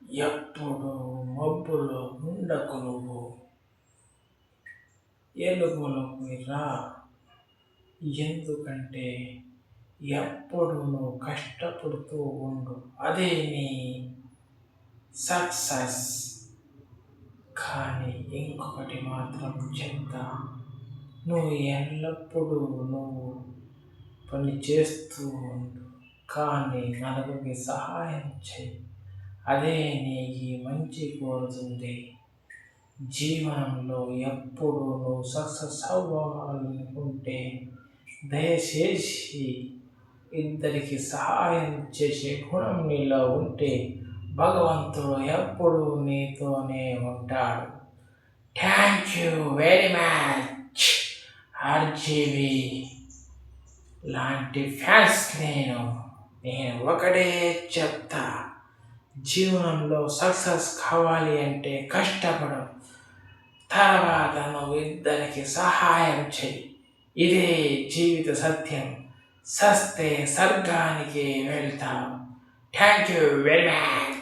ఎప్పుడు మబ్బులో ఉండకు నువ్వు, ఎలుగులోకి రా. ఎందుకంటే ఎప్పుడు నువ్వు కష్టపడుతూ ఉండు, అదే నీ సక్సెస్. కానీ ఇంకొకటి మాత్రం చెప్తా, నువ్వు ఎల్లప్పుడూ నువ్వు పని చేస్తూ ఉండు, కానీ నలుగురికి సహాయం చేయి. అదే నీకు మంచి కోరుతుంది. జీవనంలో ఎప్పుడు నువ్వు సక్సెస్ అవ్వాలనుకుంటే దయచేసి ఇద్దరికి సహాయం చేసే గుణం నీలో ఉంటే భగవంతుడు ఎప్పుడు నీతోనే ఉంటాడు. Thank you very much. RGV లాంటి ఫ్యాన్స్ నేను ఒకటే చెప్తా, జీవనంలో సక్సెస్ కావాలి అంటే కష్టపడు, తర్వాత నువ్వు ఇద్దరికి సహాయం చెయ్యి. ఇదే జీవిత సత్యం. సస్తే స్వర్గానికి వెళ్తావు. Thank you very much.